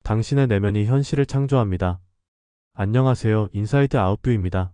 당신의 내면이 현실을 창조합니다. 안녕하세요. 인사이드 아웃뷰입니다.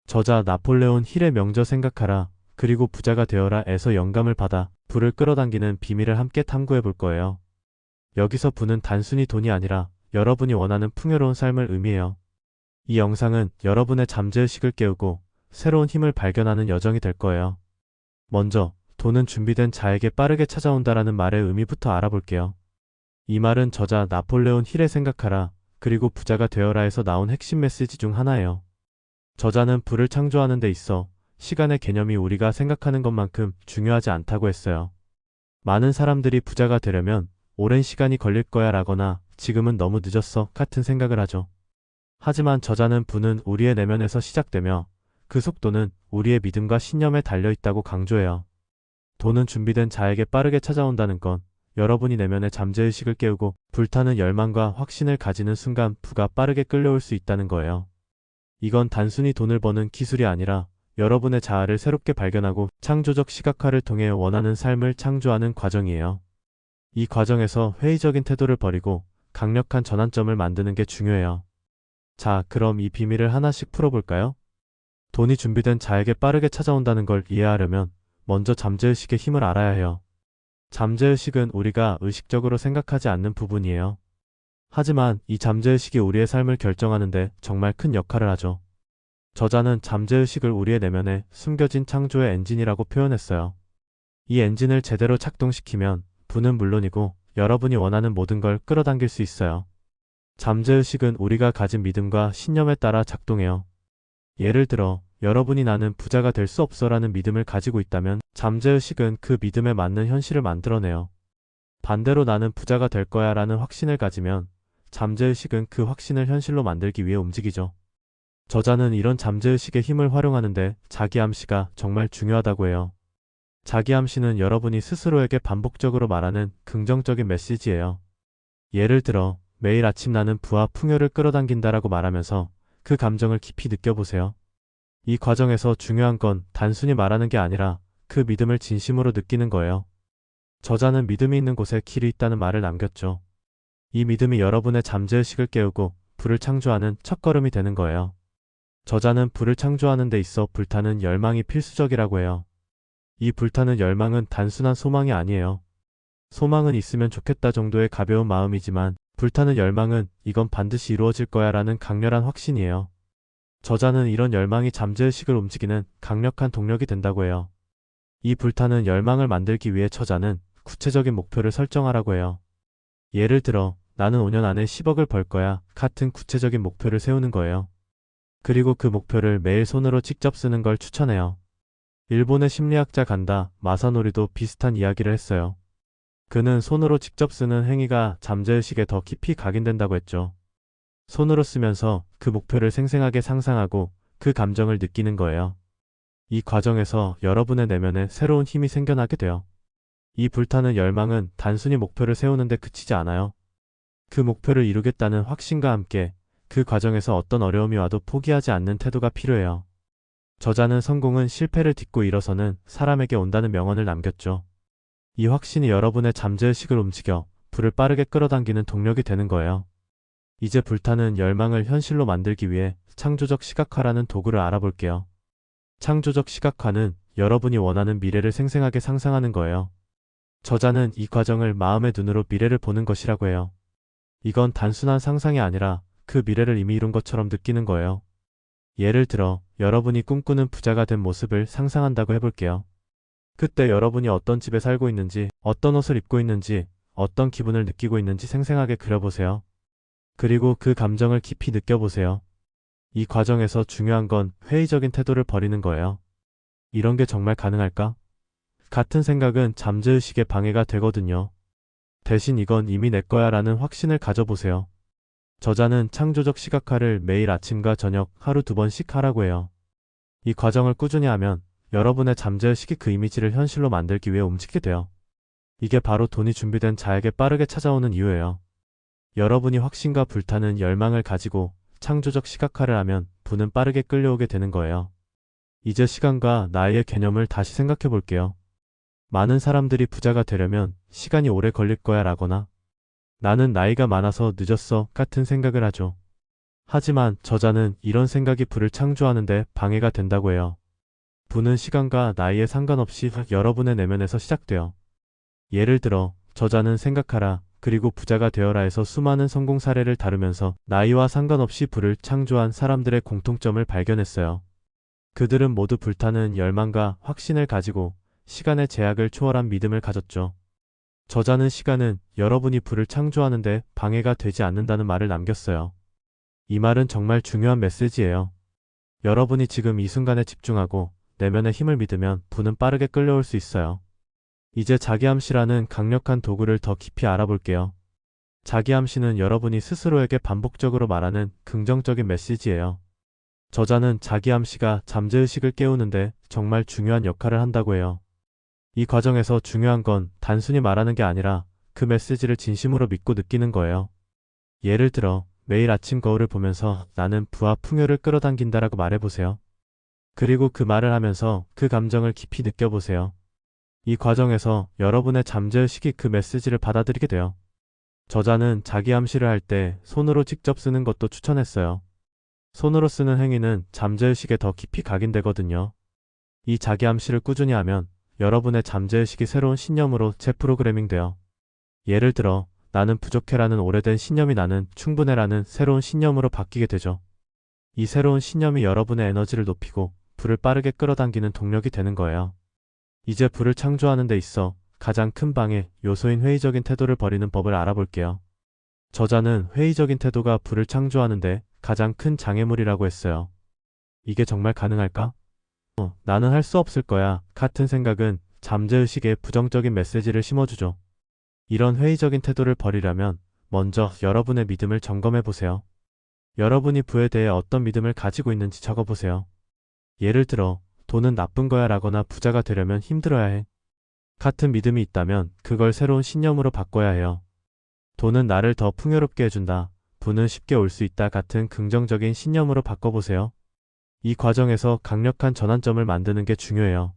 저자 나폴레온 힐의 명저 생각하라, 그리고 부자가 되어라에서 영감을 받아 부를 끌어당기는 비밀을 함께 탐구해 볼 거예요. 여기서 부는 단순히 돈이 아니라 여러분이 원하는 풍요로운 삶을 의미해요. 이 영상은 여러분의 잠재의식을 깨우고 새로운 힘을 발견하는 여정이 될 거예요. 먼저, 돈은 준비된 자에게 빠르게 찾아온다라는 말의 의미부터 알아볼게요. 이 말은 저자 나폴레온 힐의 생각하라, 그리고 부자가 되어라에서 나온 핵심 메시지 중 하나예요. 저자는 부를 창조하는 데 있어 시간의 개념이 우리가 생각하는 것만큼 중요하지 않다고 했어요. 많은 사람들이 부자가 되려면 오랜 시간이 걸릴 거야 라거나 지금은 너무 늦었어 같은 생각을 하죠. 하지만 저자는 부는 우리의 내면에서 시작되며 그 속도는 우리의 믿음과 신념에 달려 있다고 강조해요. 돈은 준비된 자에게 빠르게 찾아온다는 건 여러분이 내면의 잠재의식을 깨우고 불타는 열망과 확신을 가지는 순간 부가 빠르게 끌려올 수 있다는 거예요. 이건 단순히 돈을 버는 기술이 아니라 여러분의 자아를 새롭게 발견하고 창조적 시각화를 통해 원하는 삶을 창조하는 과정이에요. 이 과정에서 회의적인 태도를 버리고 강력한 전환점을 만드는 게 중요해요. 자, 그럼 이 비밀을 하나씩 풀어볼까요? 돈이 준비된 자에게 빠르게 찾아온다는 걸 이해하려면 먼저 잠재의식의 힘을 알아야 해요. 잠재의식은 우리가 의식적으로 생각하지 않는 부분이에요. 하지만 이 잠재의식이 우리의 삶을 결정하는데 정말 큰 역할을 하죠. 저자는 잠재의식을 우리의 내면에 숨겨진 창조의 엔진이라고 표현했어요. 이 엔진을 제대로 작동시키면 부는 물론이고 여러분이 원하는 모든 걸 끌어당길 수 있어요. 잠재의식은 우리가 가진 믿음과 신념에 따라 작동해요. 예를 들어, 여러분이 나는 부자가 될 수 없어라는 믿음을 가지고 있다면 잠재의식은 그 믿음에 맞는 현실을 만들어내요. 반대로 나는 부자가 될 거야 라는 확신을 가지면 잠재의식은 그 확신을 현실로 만들기 위해 움직이죠. 저자는 이런 잠재의식의 힘을 활용하는데 자기암시가 정말 중요하다고 해요. 자기암시는 여러분이 스스로에게 반복적으로 말하는 긍정적인 메시지예요. 예를 들어, 매일 아침 나는 부와 풍요를 끌어당긴다라고 말하면서 그 감정을 깊이 느껴보세요. 이 과정에서 중요한 건 단순히 말하는 게 아니라 그 믿음을 진심으로 느끼는 거예요. 저자는 믿음이 있는 곳에 길이 있다는 말을 남겼죠. 이 믿음이 여러분의 잠재의식을 깨우고 부를 창조하는 첫걸음이 되는 거예요. 저자는 부를 창조하는 데 있어 불타는 열망이 필수적이라고 해요. 이 불타는 열망은 단순한 소망이 아니에요. 소망은 있으면 좋겠다 정도의 가벼운 마음이지만 불타는 열망은 이건 반드시 이루어질 거야 라는 강렬한 확신이에요. 저자는 이런 열망이 잠재의식을 움직이는 강력한 동력이 된다고 해요. 이 불타는 열망을 만들기 위해 저자는 구체적인 목표를 설정하라고 해요. 예를 들어, 나는 5년 안에 10억을 벌 거야 같은 구체적인 목표를 세우는 거예요. 그리고 그 목표를 매일 손으로 직접 쓰는 걸 추천해요. 일본의 심리학자 간다 마사노리도 비슷한 이야기를 했어요. 그는 손으로 직접 쓰는 행위가 잠재의식에 더 깊이 각인된다고 했죠. 손으로 쓰면서 그 목표를 생생하게 상상하고 그 감정을 느끼는 거예요. 이 과정에서 여러분의 내면에 새로운 힘이 생겨나게 돼요. 이 불타는 열망은 단순히 목표를 세우는데 그치지 않아요. 그 목표를 이루겠다는 확신과 함께 그 과정에서 어떤 어려움이 와도 포기하지 않는 태도가 필요해요. 저자는 성공은 실패를 딛고 일어서는 사람에게 온다는 명언을 남겼죠. 이 확신이 여러분의 잠재의식을 움직여 불을 빠르게 끌어당기는 동력이 되는 거예요. 이제 불타는 열망을 현실로 만들기 위해 창조적 시각화라는 도구를 알아볼게요. 창조적 시각화는 여러분이 원하는 미래를 생생하게 상상하는 거예요. 저자는 이 과정을 마음의 눈으로 미래를 보는 것이라고 해요. 이건 단순한 상상이 아니라 그 미래를 이미 이룬 것처럼 느끼는 거예요. 예를 들어, 여러분이 꿈꾸는 부자가 된 모습을 상상한다고 해볼게요. 그때 여러분이 어떤 집에 살고 있는지, 어떤 옷을 입고 있는지, 어떤 기분을 느끼고 있는지 생생하게 그려보세요. 그리고 그 감정을 깊이 느껴보세요. 이 과정에서 중요한 건 회의적인 태도를 버리는 거예요. 이런 게 정말 가능할까? 같은 생각은 잠재의식의 방해가 되거든요. 대신 이건 이미 내 거야 라는 확신을 가져보세요. 저자는 창조적 시각화를 매일 아침과 저녁 하루 2번씩 하라고 해요. 이 과정을 꾸준히 하면 여러분의 잠재의식이 그 이미지를 현실로 만들기 위해 움직이게 돼요. 이게 바로 돈이 준비된 자에게 빠르게 찾아오는 이유예요. 여러분이 확신과 불타는 열망을 가지고 창조적 시각화를 하면 부는 빠르게 끌려오게 되는 거예요. 이제 시간과 나이의 개념을 다시 생각해 볼게요. 많은 사람들이 부자가 되려면 시간이 오래 걸릴 거야 라거나 나는 나이가 많아서 늦었어 같은 생각을 하죠. 하지만 저자는 이런 생각이 불을 창조하는데 방해가 된다고 해요. 부는 시간과 나이에 상관없이 여러분의 내면에서 시작돼요. 예를 들어 저자는 생각하라 그리고 부자가 되어라에서 수많은 성공 사례를 다루면서 나이와 상관없이 부를 창조한 사람들의 공통점을 발견했어요. 그들은 모두 불타는 열망과 확신을 가지고 시간의 제약을 초월한 믿음을 가졌죠. 저자는 시간은 여러분이 부를 창조하는데 방해가 되지 않는다는 말을 남겼어요. 이 말은 정말 중요한 메시지예요. 여러분이 지금 이 순간에 집중하고 내면의 힘을 믿으면 부는 빠르게 끌려올 수 있어요. 이제 자기암시라는 강력한 도구를 더 깊이 알아볼게요. 자기암시는 여러분이 스스로에게 반복적으로 말하는 긍정적인 메시지예요. 저자는 자기암시가 잠재의식을 깨우는데 정말 중요한 역할을 한다고 해요. 이 과정에서 중요한 건 단순히 말하는 게 아니라 그 메시지를 진심으로 믿고 느끼는 거예요. 예를 들어 매일 아침 거울을 보면서 나는 부와 풍요를 끌어당긴다라고 말해보세요. 그리고 그 말을 하면서 그 감정을 깊이 느껴보세요. 이 과정에서 여러분의 잠재의식이 그 메시지를 받아들이게 돼요. 저자는 자기 암시를 할 때 손으로 직접 쓰는 것도 추천했어요. 손으로 쓰는 행위는 잠재의식에 더 깊이 각인되거든요. 이 자기 암시를 꾸준히 하면 여러분의 잠재의식이 새로운 신념으로 재프로그래밍 돼요. 예를 들어 나는 부족해라는 오래된 신념이 나는 충분해라는 새로운 신념으로 바뀌게 되죠. 이 새로운 신념이 여러분의 에너지를 높이고 불을 빠르게 끌어당기는 동력이 되는 거예요. 이제 불을 창조하는 데 있어 가장 큰 방해 요소인 회의적인 태도를 버리는 법을 알아볼게요. 저자는 회의적인 태도가 불을 창조하는데 가장 큰 장애물이라고 했어요. 이게 정말 가능할까? 나는 할 수 없을 거야 같은 생각은 잠재의식에 부정적인 메시지를 심어주죠. 이런 회의적인 태도를 버리려면 먼저 여러분의 믿음을 점검해 보세요. 여러분이 부에 대해 어떤 믿음을 가지고 있는지 적어보세요. 예를 들어 돈은 나쁜 거야 라거나 부자가 되려면 힘들어야 해 같은 믿음이 있다면 그걸 새로운 신념으로 바꿔야 해요. 돈은 나를 더 풍요롭게 해준다. 부는 쉽게 올 수 있다 같은 긍정적인 신념으로 바꿔보세요. 이 과정에서 강력한 전환점을 만드는 게 중요해요.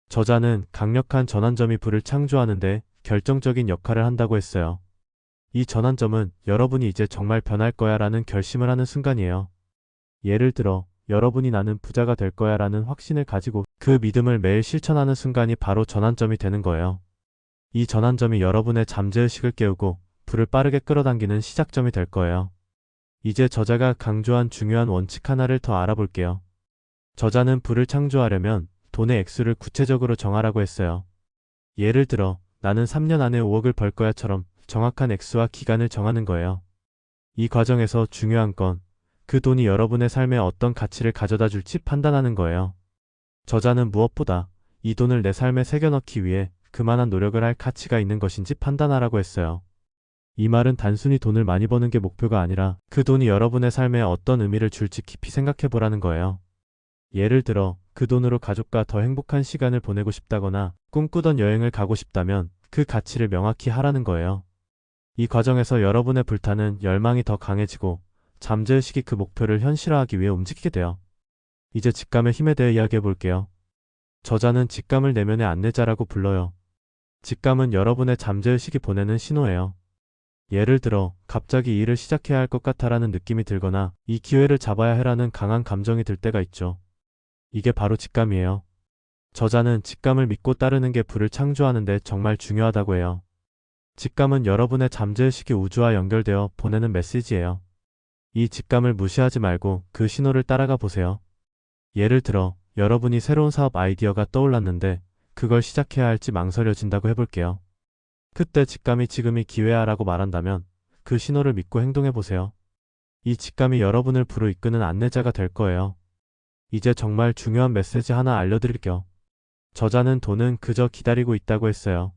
저자는 강력한 전환점이 부를 창조하는데 결정적인 역할을 한다고 했어요. 이 전환점은 여러분이 이제 정말 변할 거야 라는 결심을 하는 순간이에요. 예를 들어 여러분이 나는 부자가 될 거야 라는 확신을 가지고 그 믿음을 매일 실천하는 순간이 바로 전환점이 되는 거예요. 이 전환점이 여러분의 잠재의식을 깨우고 불을 빠르게 끌어당기는 시작점이 될 거예요. 이제 저자가 강조한 중요한 원칙 하나를 더 알아볼게요. 저자는 불을 창조하려면 돈의 액수를 구체적으로 정하라고 했어요. 예를 들어 나는 3년 안에 5억을 벌 거야처럼 정확한 액수와 기간을 정하는 거예요. 이 과정에서 중요한 건 그 돈이 여러분의 삶에 어떤 가치를 가져다 줄지 판단하는 거예요. 저자는 무엇보다 이 돈을 내 삶에 새겨넣기 위해 그만한 노력을 할 가치가 있는 것인지 판단하라고 했어요. 이 말은 단순히 돈을 많이 버는 게 목표가 아니라 그 돈이 여러분의 삶에 어떤 의미를 줄지 깊이 생각해 보라는 거예요. 예를 들어 그 돈으로 가족과 더 행복한 시간을 보내고 싶다거나 꿈꾸던 여행을 가고 싶다면 그 가치를 명확히 하라는 거예요. 이 과정에서 여러분의 불타는 열망이 더 강해지고 잠재의식이 그 목표를 현실화하기 위해 움직이게 돼요. 이제 직감의 힘에 대해 이야기해 볼게요. 저자는 직감을 내면의 안내자라고 불러요. 직감은 여러분의 잠재의식이 보내는 신호예요. 예를 들어 갑자기 일을 시작해야 할 것 같아라는 느낌이 들거나 이 기회를 잡아야 해라는 강한 감정이 들 때가 있죠. 이게 바로 직감이에요. 저자는 직감을 믿고 따르는 게 불을 창조하는 데 정말 중요하다고 해요. 직감은 여러분의 잠재의식이 우주와 연결되어 보내는 메시지예요. 이 직감을 무시하지 말고 그 신호를 따라가 보세요. 예를 들어 여러분이 새로운 사업 아이디어가 떠올랐는데 그걸 시작해야 할지 망설여진다고 해볼게요. 그때 직감이 지금이 기회야라고 말한다면 그 신호를 믿고 행동해 보세요. 이 직감이 여러분을 부로 이끄는 안내자가 될 거예요. 이제 정말 중요한 메시지 하나 알려드릴게요. 저자는 돈은 그저 기다리고 있다고 했어요.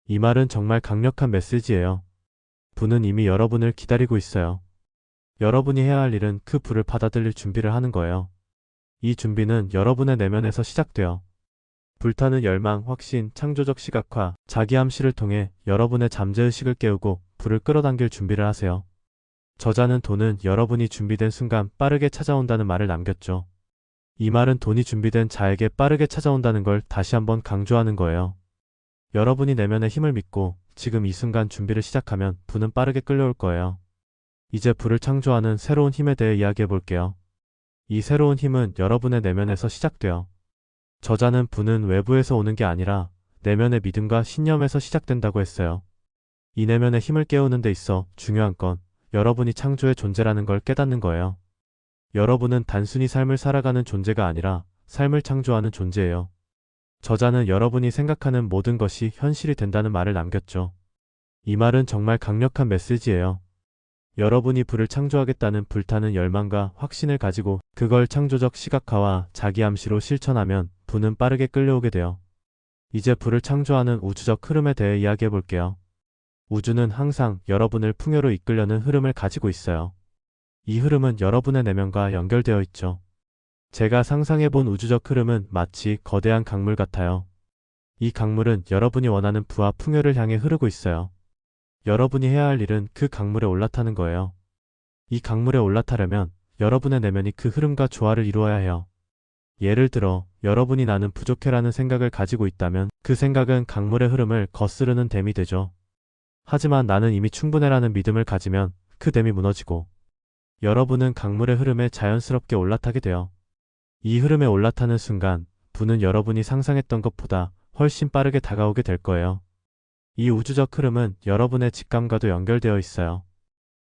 이 말은 정말 강력한 메시지예요. 부는 이미 여러분을 기다리고 있어요. 여러분이 해야 할 일은 그 부를 받아들일 준비를 하는 거예요. 이 준비는 여러분의 내면에서 시작돼요. 불타는 열망, 확신, 창조적 시각화, 자기암시를 통해 여러분의 잠재의식을 깨우고 불을 끌어당길 준비를 하세요. 저자는 돈은 여러분이 준비된 순간 빠르게 찾아온다는 말을 남겼죠. 이 말은 돈이 준비된 자에게 빠르게 찾아온다는 걸 다시 한번 강조하는 거예요. 여러분이 내면의 힘을 믿고 지금 이 순간 준비를 시작하면 불은 빠르게 끌려올 거예요. 이제 불을 창조하는 새로운 힘에 대해 이야기해 볼게요. 이 새로운 힘은 여러분의 내면에서 시작돼요. 저자는 불은 외부에서 오는 게 아니라 내면의 믿음과 신념에서 시작된다고 했어요. 이 내면의 힘을 깨우는 데 있어 중요한 건 여러분이 창조의 존재라는 걸 깨닫는 거예요. 여러분은 단순히 삶을 살아가는 존재가 아니라 삶을 창조하는 존재예요. 저자는 여러분이 생각하는 모든 것이 현실이 된다는 말을 남겼죠. 이 말은 정말 강력한 메시지예요. 여러분이 불을 창조하겠다는 불타는 열망과 확신을 가지고 그걸 창조적 시각화와 자기 암시로 실천하면 불은 빠르게 끌려오게 돼요. 이제 불을 창조하는 우주적 흐름에 대해 이야기해 볼게요. 우주는 항상 여러분을 풍요로 이끌려는 흐름을 가지고 있어요. 이 흐름은 여러분의 내면과 연결되어 있죠. 제가 상상해 본 우주적 흐름은 마치 거대한 강물 같아요. 이 강물은 여러분이 원하는 부와 풍요를 향해 흐르고 있어요. 여러분이 해야 할 일은 그 강물에 올라타는 거예요. 이 강물에 올라타려면 여러분의 내면이 그 흐름과 조화를 이루어야 해요. 예를 들어 여러분이 나는 부족해라는 생각을 가지고 있다면 그 생각은 강물의 흐름을 거스르는 댐이 되죠. 하지만 나는 이미 충분해라는 믿음을 가지면 그 댐이 무너지고 여러분은 강물의 흐름에 자연스럽게 올라타게 돼요. 이 흐름에 올라타는 순간 불은 여러분이 상상했던 것보다 훨씬 빠르게 다가오게 될 거예요. 이 우주적 흐름은 여러분의 직감과도 연결되어 있어요.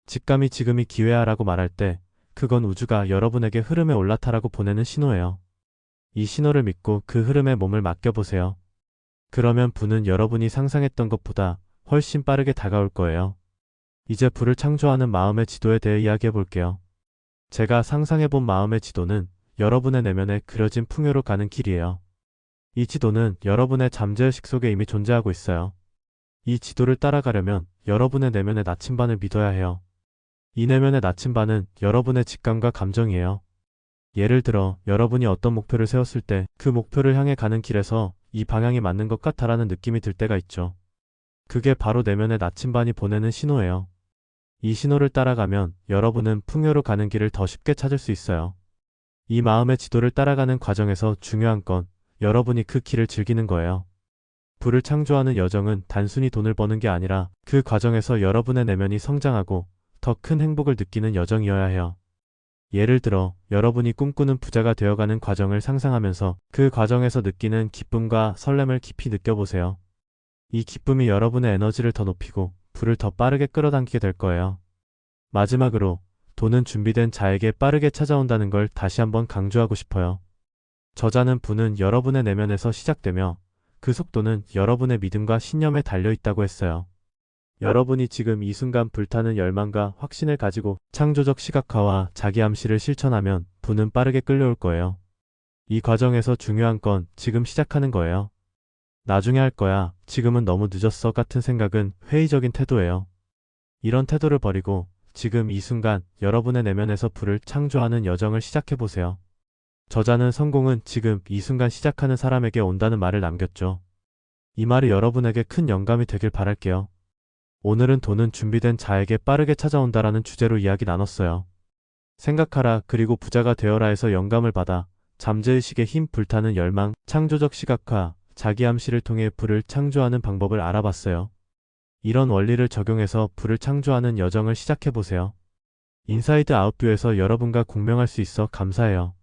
직감이 지금이 기회야라고 말할 때 그건 우주가 여러분에게 흐름에 올라타라고 보내는 신호예요. 이 신호를 믿고 그 흐름에 몸을 맡겨보세요. 그러면 불은 여러분이 상상했던 것보다 훨씬 빠르게 다가올 거예요. 이제 불을 창조하는 마음의 지도에 대해 이야기해 볼게요. 제가 상상해 본 마음의 지도는 여러분의 내면에 그려진 풍요로 가는 길이에요. 이 지도는 여러분의 잠재의식 속에 이미 존재하고 있어요. 이 지도를 따라가려면 여러분의 내면의 나침반을 믿어야 해요. 이 내면의 나침반은 여러분의 직감과 감정이에요. 예를 들어 여러분이 어떤 목표를 세웠을 때 그 목표를 향해 가는 길에서 이 방향이 맞는 것 같다라는 느낌이 들 때가 있죠. 그게 바로 내면의 나침반이 보내는 신호예요. 이 신호를 따라가면 여러분은 풍요로 가는 길을 더 쉽게 찾을 수 있어요. 이 마음의 지도를 따라가는 과정에서 중요한 건 여러분이 그 길을 즐기는 거예요. 불을 창조하는 여정은 단순히 돈을 버는 게 아니라 그 과정에서 여러분의 내면이 성장하고 더 큰 행복을 느끼는 여정이어야 해요. 예를 들어 여러분이 꿈꾸는 부자가 되어가는 과정을 상상하면서 그 과정에서 느끼는 기쁨과 설렘을 깊이 느껴보세요. 이 기쁨이 여러분의 에너지를 더 높이고 불을 더 빠르게 끌어당기게 될 거예요. 마지막으로 돈은 준비된 자에게 빠르게 찾아온다는 걸 다시 한번 강조하고 싶어요. 저자는 불은 여러분의 내면에서 시작되며 그 속도는 여러분의 믿음과 신념에 달려 있다고 했어요. 여러분이 지금 이 순간 불타는 열망과 확신을 가지고 창조적 시각화와 자기 암시를 실천하면 불은 빠르게 끌려올 거예요. 이 과정에서 중요한 건 지금 시작하는 거예요. 나중에 할 거야, 지금은 너무 늦었어 같은 생각은 회의적인 태도예요. 이런 태도를 버리고 지금 이 순간 여러분의 내면에서 불을 창조하는 여정을 시작해보세요. 저자는 성공은 지금 이 순간 시작하는 사람에게 온다는 말을 남겼죠. 이 말이 여러분에게 큰 영감이 되길 바랄게요. 오늘은 돈은 준비된 자에게 빠르게 찾아온다라는 주제로 이야기 나눴어요. 생각하라 그리고 부자가 되어라에서 영감을 받아 잠재의식의 힘 불타는 열망, 창조적 시각화, 자기 암시를 통해 불을 창조하는 방법을 알아봤어요. 이런 원리를 적용해서 불을 창조하는 여정을 시작해보세요. 인사이드 아웃뷰에서 여러분과 공명할 수 있어 감사해요.